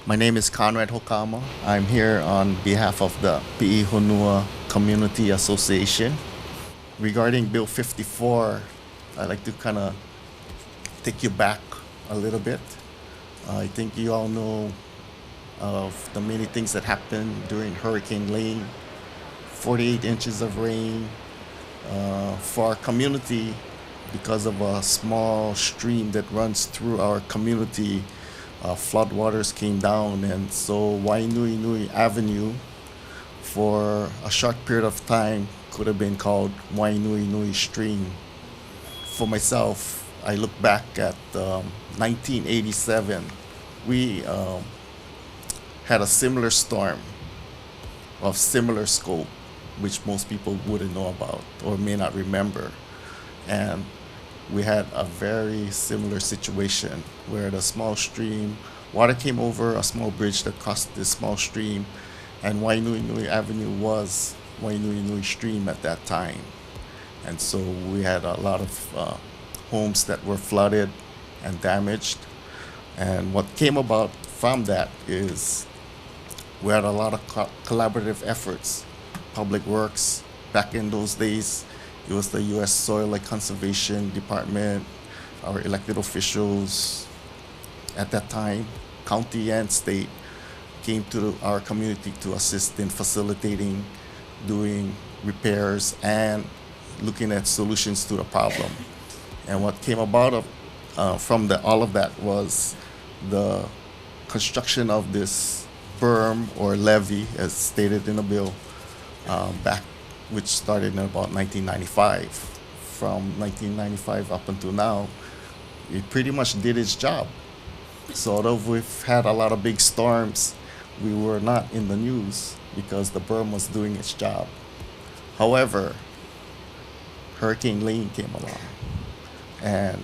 My name is Conrad Hokama. I'm here on behalf of the Piihonua Community Association. Regarding Bill 54, I'd like to kind of take you back a little bit. I think you all know of the many things that happened during Hurricane Lane, 48 inches of rain for our community because of a small stream that runs through our community. Floodwaters came down, and so Wainui Nui Avenue for a short period of time could have been called Wainui Nui Stream. For myself, I look back at 1987. We had a similar storm of similar scope, which most people wouldn't know about or may not remember. And we had a very similar situation where the small stream, water came over a small bridge that crossed this small stream, and Wainui Nui Avenue was Wainui Nui Stream at that time. And so we had a lot of homes that were flooded and damaged. And what came about from that is we had a lot of collaborative efforts. Public Works, back in those days, it was the U.S. Soil and Conservation Department, our elected officials at that time, county and state, came to our community to assist in facilitating, doing repairs, and looking at solutions to the problem. And what came about from all of that was the construction of this berm or levee, as stated in the bill, back which started in about 1995. From 1995 up until now, it pretty much did its job. So although we've had a lot of big storms, we were not in the news because the berm was doing its job. However, Hurricane Lane came along, and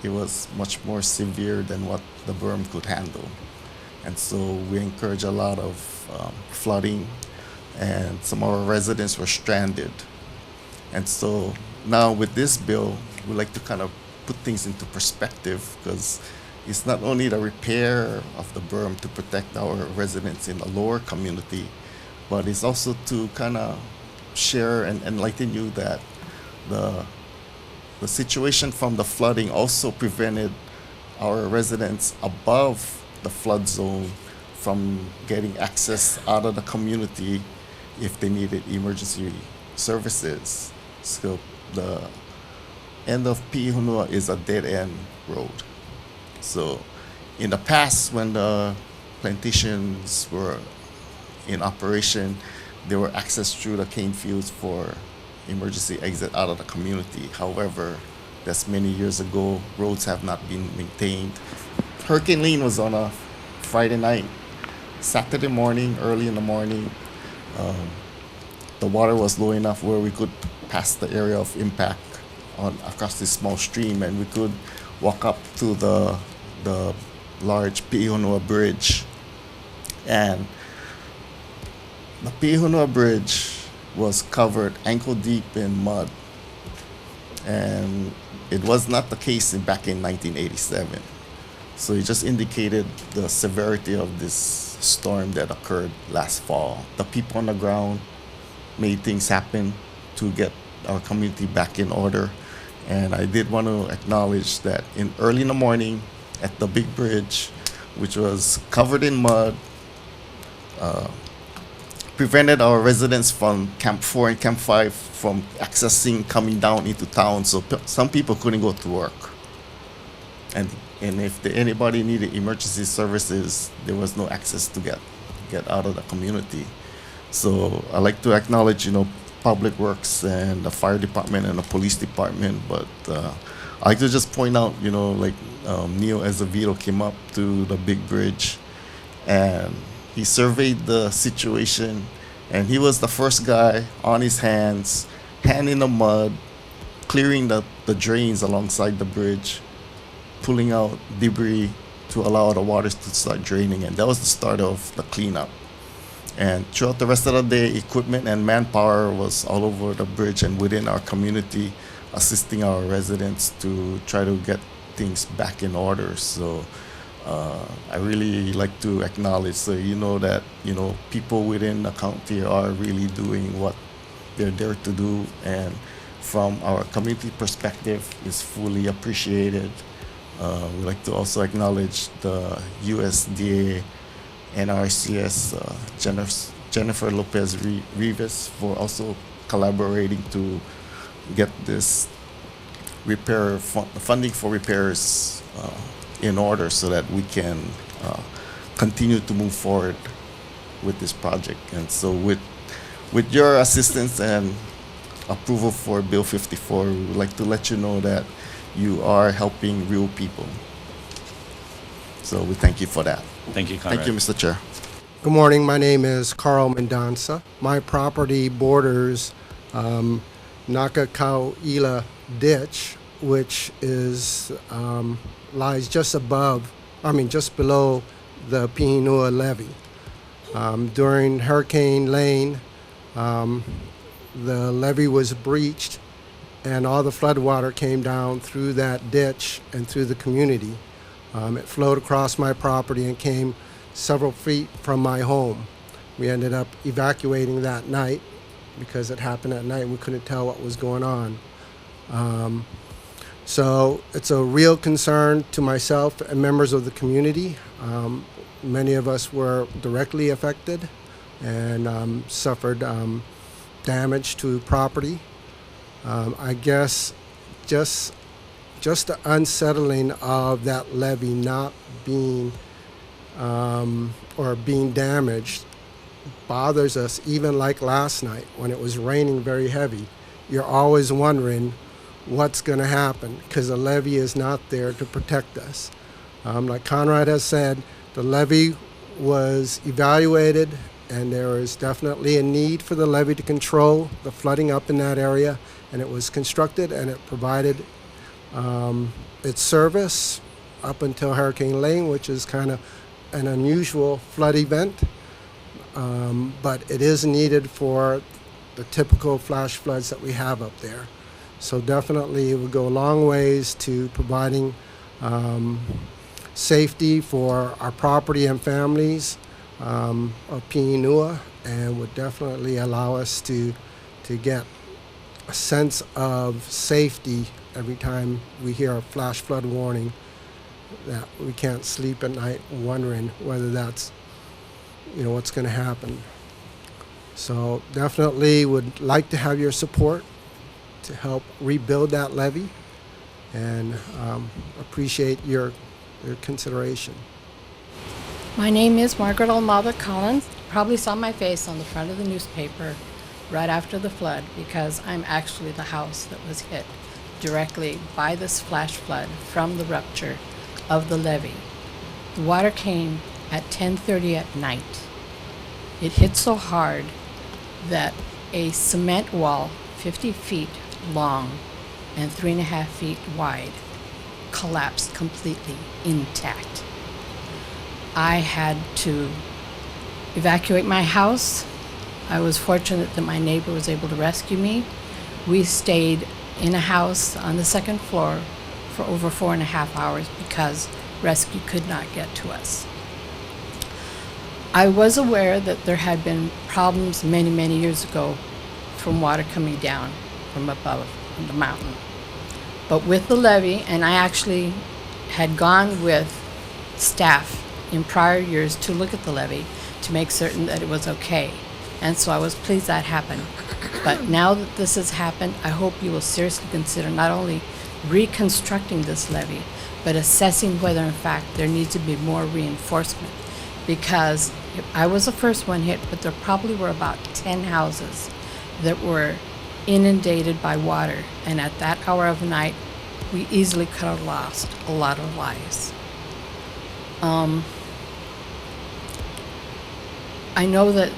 it was much more severe than what the berm could handle. And so we encourage a lot of flooding, and some of our residents were stranded. And so now with this bill, we like to kind of put things into perspective, because it's not only the repair of the berm to protect our residents in the lower community, but it's also to kind of share and enlighten you that the the situation from the flooding also prevented our residents above the flood zone from getting access out of the community if they needed emergency services. So the end of Piihonua is a dead end road. So in the past, when the plantations were in operation, there were access through the cane fields for emergency exit out of the community. However, that's many years ago. Roads have not been maintained. Hurricane Lane was on a Friday night. Saturday morning, early in the morning, the water was low enough where we could pass the area of impact across this small stream, and we could walk up to the large Piihonua bridge. And the Piihonua bridge was covered ankle deep in mud, and it was not the case back in 1987. So it just indicated the severity of this storm that occurred last fall. The people on the ground made things happen to get our community back in order. And I did want to acknowledge that early in the morning at the big bridge, which was covered in mud, prevented our residents from Camp 4 and Camp 5 from accessing coming down into town. So some people couldn't go to work. And if anybody needed emergency services, there was no access to get out of the community. So I like to acknowledge, Public Works and the fire department and the police department. But I like to just point out, Neo Azevedo came up to the big bridge, and he surveyed the situation, and he was the first guy on his hands, hand in the mud, clearing the drains alongside the bridge, pulling out debris to allow the waters to start draining. And that was the start of the cleanup. And throughout the rest of the day, equipment and manpower was all over the bridge and within our community, assisting our residents to try to get things back in order. So I really like to acknowledge, so you know that people within the county are really doing what they're there to do, and from our community perspective, is fully appreciated. We like to also acknowledge the USDA NRCS Jennifer Lopez Rivas for also collaborating to get this funding for repairs in order so that we can continue to move forward with this project. And so with your assistance and approval for Bill 54, we would like to let you know that you are helping real people. So we thank you for that. Thank you, Conrad. Thank you, Mr. Chair. Good morning. My name is Carl Mendonça. My property borders Nakakau'ila Ditch, which is lies just below the Piihonua Levee. During Hurricane Lane, the levee was breached, and all the floodwater came down through that ditch and through the community. It flowed across my property and came several feet from my home. We ended up evacuating that night because it happened at night and we couldn't tell what was going on. So it's a real concern to myself and members of the community. Many of us were directly affected and suffered damage to property. I guess just the unsettling of that levee not being or being damaged bothers us, even like last night when it was raining very heavy. You're always wondering what's going to happen because the levee is not there to protect us. Like Conrad has said, the levee was evaluated and there is definitely a need for the levee to control the flooding up in that area, and it was constructed and it provided its service up until Hurricane Lane, which is kind of an unusual flood event, but it is needed for the typical flash floods that we have up there. So definitely it would go a long ways to providing safety for our property and families of Piihonua, and would definitely allow us to get a sense of safety every time we hear a flash flood warning, that we can't sleep at night wondering whether that's what's going to happen. So definitely would like to have your support to help rebuild that levee, and appreciate your consideration. My name is Margaret Almada Collins. You probably saw my face on the front of the newspaper right after the flood because I'm actually the house that was hit directly by this flash flood from the rupture of the levee. The water came at 10:30 at night. It hit so hard that a cement wall 50 feet long and 3.5 feet wide collapsed completely intact. I had to evacuate my house. I was fortunate that my neighbor was able to rescue me. We stayed in a house on the second floor for over 4.5 hours because rescue could not get to us. I was aware that there had been problems many, many years ago from water coming down from above in the mountain. But with the levee, and I actually had gone with staff in prior years to look at the levee to make certain that it was okay. And so I was pleased that happened. But now that this has happened, I hope you will seriously consider not only reconstructing this levee, but assessing whether in fact there needs to be more reinforcement. Because I was the first one hit, but there probably were about 10 houses that were inundated by water. And at that hour of night, we easily could have lost a lot of lives. I know that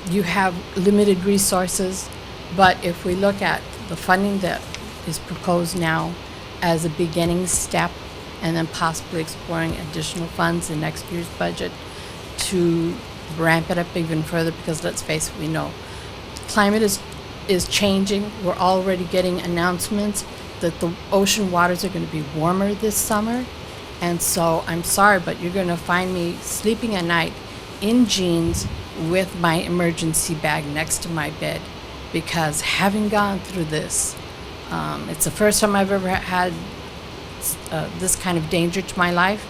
you have limited resources, but if we look at the funding that is proposed now as a beginning step, and then possibly exploring additional funds in next year's budget to ramp it up even further, because let's face it, we know the climate is changing. We're already getting announcements that the ocean waters are going to be warmer this summer, And so I'm sorry, but you're going to find me sleeping at night in jeans with my emergency bag next to my bed, because having gone through this, it's the first time I've ever had this kind of danger to my life,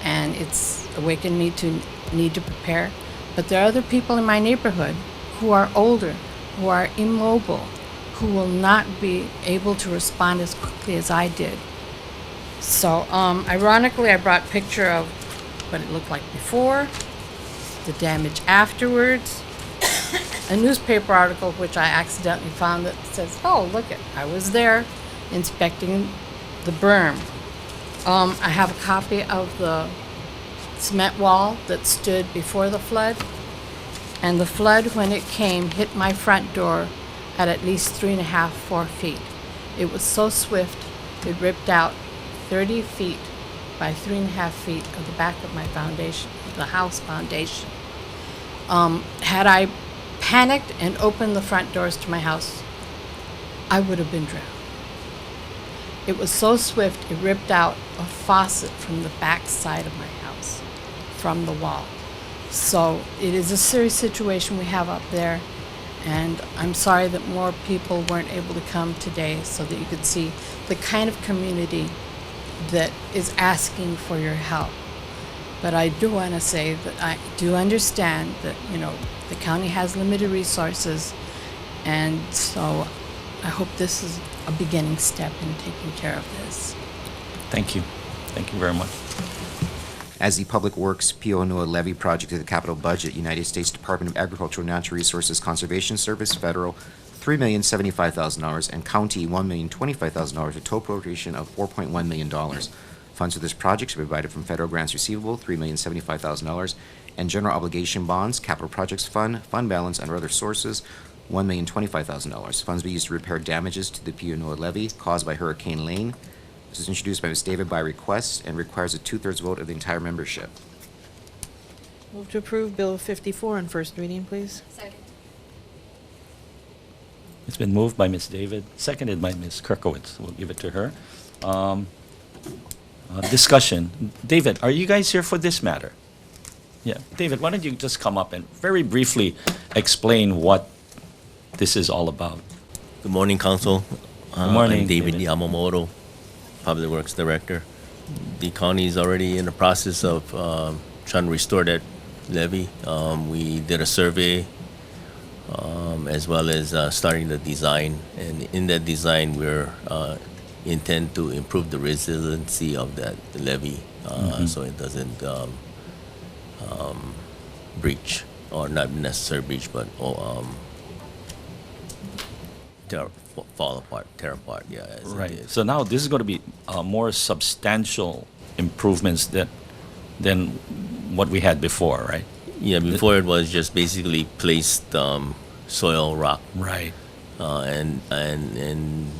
and it's awakened me to need to prepare. But there are other people in my neighborhood who are older, who are immobile, who will not be able to respond as quickly as I did. So, ironically, I brought a picture of what it looked like before, the damage afterwards, a newspaper article which I accidentally found that says, oh, look it, I was there inspecting the berm. I have a copy of the cement wall that stood before the flood, and the flood, when it came, hit my front door at least 3.5, 4 feet. It was so swift, it ripped out 30 feet by 3.5 feet of the back of my foundation, the house foundation. Had I panicked and opened the front doors to my house, I would have been drowned. It was so swift, it ripped out a faucet from the back side of my house, from the wall. So it is a serious situation we have up there, and I'm sorry that more people weren't able to come today so that you could see the kind of community that is asking for your help. But I do want to say that I do understand that, the county has limited resources, and so I hope this is a beginning step in taking care of this. Thank you. Thank you very much. As the Public Works Piihonua Levee project to the capital budget, United States Department of Agriculture and Natural Resources Conservation Service, federal, $3,075,000, and county, $1,025,000, a total appropriation of $4.1 million. Funds for this project should be provided from federal grants receivable, $3,075,000, and general obligation bonds, capital projects fund, fund balance, and other sources, $1,025,000. Funds be used to repair damages to the Piihonua levee caused by Hurricane Lane. This is introduced by Ms. David by request and requires a 2/3 vote of the entire membership. Move to approve Bill 54 on first reading, please. Second. It's been moved by Ms. David, seconded by Ms. Kirkowitz. We'll give it to her. Discussion. David, are you guys here for this matter? Yeah. David, why don't you just come up and very briefly explain what this is all about? Good morning, Council. Good morning, I'm David David. Yamamoto, Public Works Director. The county is already in the process of trying to restore that levee. We did a survey as well as starting the design. And in that design, we're intend to improve the resiliency of that levee so it doesn't breach, or not necessarily breach, but fall apart, tear apart, yeah. As it Right. did. So now this is going to be more substantial improvements than what we had before, right? Yeah, before it was just basically placed soil, rock, Right. and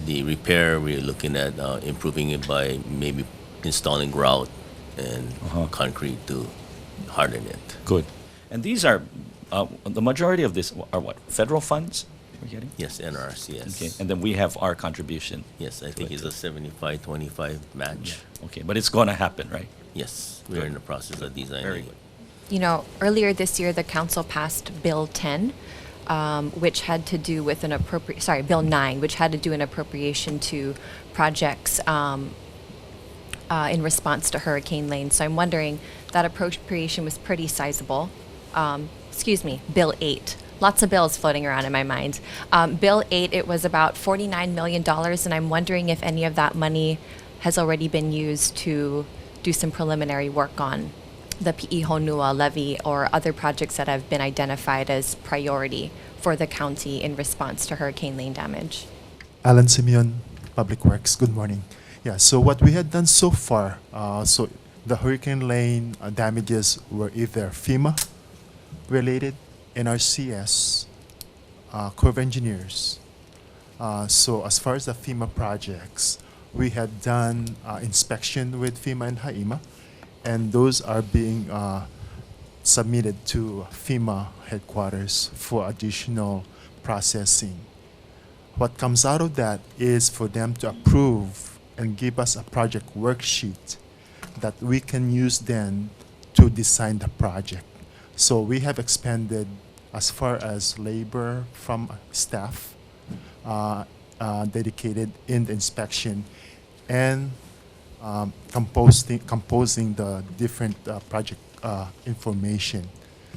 the repair we're looking at improving it by maybe installing grout and concrete to harden it. Good. And these are, the majority of this are what, federal funds we're getting? Yes, NRC, yes. Okay, and then we have our contribution. Yes, I think it's a 75-25 match. Okay, but it's going to happen, right? Yes, we're in the process of designing. Very good. Earlier this year, the council passed Bill 10, which had to do with Bill 9, which had to do an appropriation to projects in response to Hurricane Lane. So I'm wondering, that appropriation was pretty sizable. Bill 8. Lots of bills floating around in my mind. Bill 8, it was about $49 million, and I'm wondering if any of that money has already been used to do some preliminary work on the Piihonua levee or other projects that have been identified as priority for the county in response to Hurricane Lane damage. Alan Simeon, Public Works. Good morning. Yeah, so what we had done so far, so the Hurricane Lane damages were either FEMA related, NRCS, Corps of Engineers. So as far as the FEMA projects, we had done inspection with FEMA and HAIMA, and those are being submitted to FEMA headquarters for additional processing. What comes out of that is for them to approve and give us a project worksheet that we can use then to design the project. So we have expended as far as labor from staff dedicated in the inspection and composing the different project information.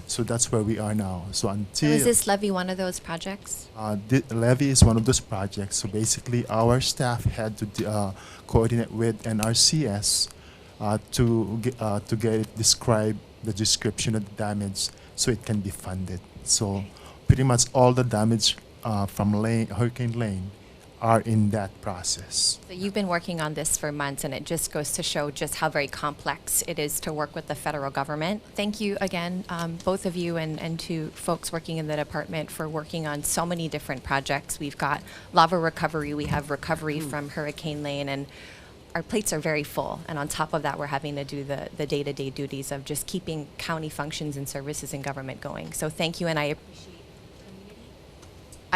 So that's where we are now. So until Was this levy one of those projects? the Levee is one of those projects. So basically, our staff had to coordinate with NRCS to get it described, the description of the damage, so it can be funded. So pretty much all the damage from Hurricane Lane are in that process. So you've been working on this for months, and it just goes to show just how very complex it is to work with the federal government. Thank you again, both of you and to folks working in the department for working on so many different projects. We've got lava recovery, we have recovery from Hurricane Lane, and our plates are very full. And on top of that, we're having to do the day-to-day duties of just keeping county functions and services and government going. So thank you, and I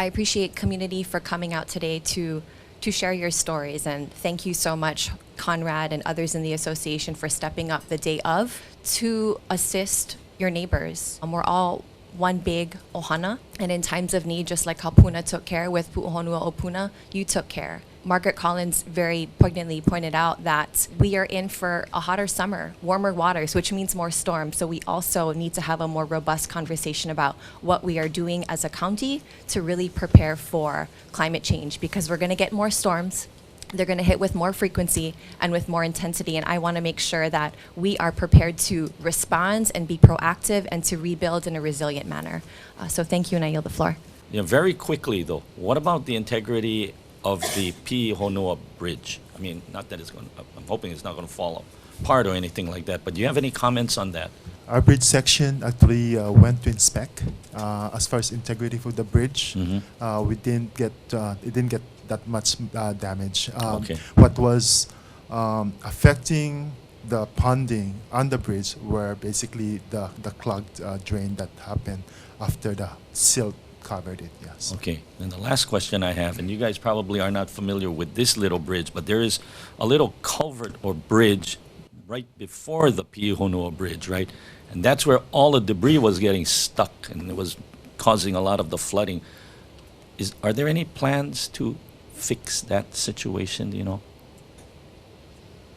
appreciate community for coming out today to share your stories, and thank you so much, Conrad and others in the association, for stepping up the day of to assist your neighbors. We're all one big ohana, and in times of need, just like how Puna took care with Piihonua o Puna, you took care. Margaret Collins very poignantly pointed out that we are in for a hotter summer, warmer waters, which means more storms. So we also need to have a more robust conversation about what we are doing as a county to really prepare for climate change, because we're going to get more storms. They're going to hit with more frequency and with more intensity, and I want to make sure that we are prepared to respond and be proactive and to rebuild in a resilient manner. So thank you, and I yield the floor. Yeah, very quickly though, what about the integrity of the Piihonua Bridge? I mean, not that it's going to, I'm hoping it's not going to fall apart or anything like that, but do you have any comments on that? Our bridge section actually went to inspect as far as integrity for the bridge. We didn't get it didn't get that much damage. Okay. What was affecting the ponding on the bridge were basically the clogged drain that happened after the silt covered it. Yes. Okay, and the last question I have, and you guys probably are not familiar with this little bridge, but there is a little culvert or bridge right before the Piihonua Bridge, right? And that's where all the debris was getting stuck, and it was causing a lot of the flooding. Are there any plans to fix that situation, do you know?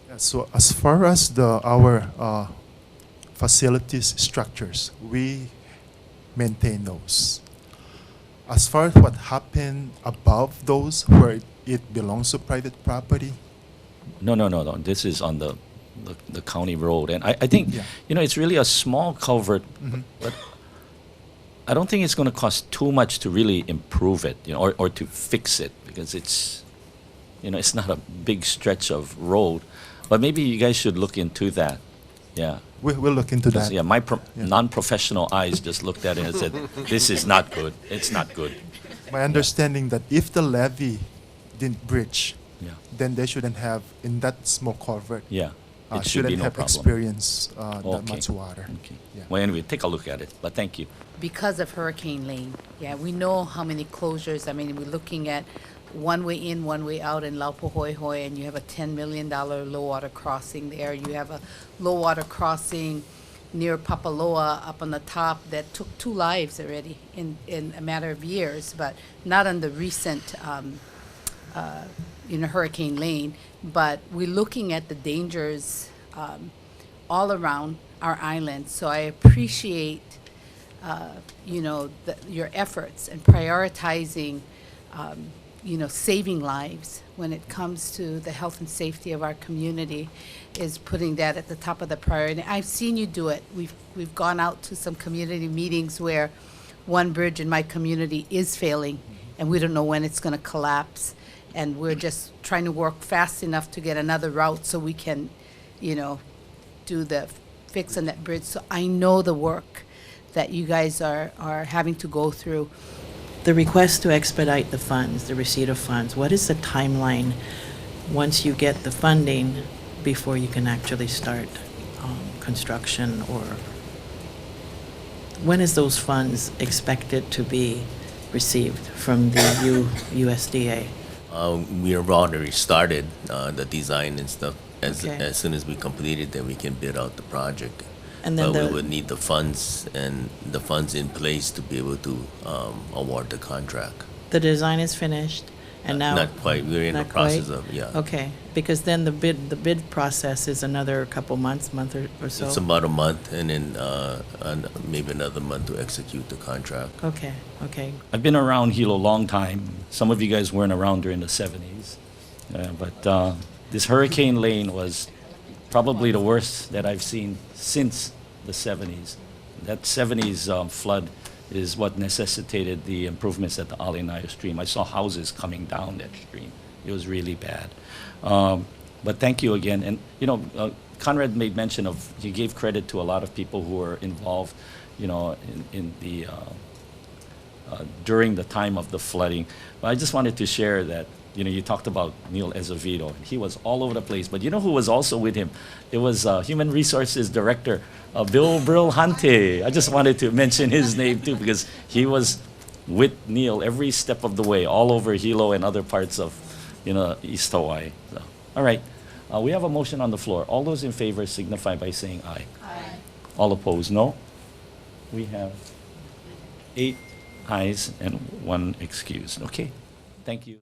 Yeah, so as far as our facilities structures, we maintain those. As far as what happened above those, where it belongs to private property, No. This is on the county road, and I think, Yeah. you know, it's really a small culvert, but I don't think it's going to cost too much to really improve it, you know, or to fix it, because it's, you know, it's not a big stretch of road. But maybe you guys should look into that. Yeah. we'll look into 'Cause, that. yeah, my non-professional eyes just looked at it and said, "This is not good. It's not good." My understanding that if the levee didn't bridge, Yeah. then they shouldn't have, in that small culvert, Yeah. It should be shouldn't no have problem. experienced that Okay. much water. Okay. Yeah. Well, anyway, take a look at it. But thank you. Because of Hurricane Lane. Yeah, we know how many closures. I mean, we're looking at one way in, one way out in Laupahoehoe, and you have a $10 million low water crossing there. You have a low water crossing near Papaloa up on the top that took 2 lives already in a matter of years, but not on the recent, Hurricane Lane. But we're looking at the dangers all around our island. So I appreciate your efforts and prioritizing, saving lives when it comes to the health and safety of our community, is putting that at the top of the priority. I've seen you do it. We've gone out to some community meetings where one bridge in my community is failing, and we don't know when it's going to collapse, and we're just trying to work fast enough to get another route so we can, do the fix on that bridge. So I know the work that you guys are having to go through. The request to expedite the funds, the receipt of funds, what is the timeline once you get the funding before you can actually start construction, or when is those funds expected to be received from the USDA? We have already started the design and stuff, Okay. as soon as we complete it, then we can bid out the project. And then But we the, would need the funds and the funds in place to be able to award the contract. the design is finished, and now. Not quite, we're in the Not quite? process of, yeah. Okay, because then the bid process is another couple months, or so? It's about a month and then maybe another month to execute the contract. Okay, okay. I've been around Hilo a long time. Some of you guys weren't around during the 70s. But this Hurricane Lane was probably the worst that I've seen since the 70s. That 70s flood is what necessitated the improvements at the Alinaya stream. I saw houses coming down that stream. It was really bad. But thank you again. And, you know, Conrad made mention of, he gave credit to a lot of people who were involved, you know, in the, during the time of the flooding. But I just wanted to share that, you know, you talked about Neil Azevedo. He was all over the place. But you know who was also with him? It was Human Resources Director, Bill Brillante. I just wanted to mention his name too, because he was with Neil every step of the way, all over Hilo and other parts of, you know, East Hawaii. So, all right. We have a motion on the floor. All those in favor signify by saying aye. Aye. All opposed, no? We have 8 ayes and 1 excused. Okay. Thank you.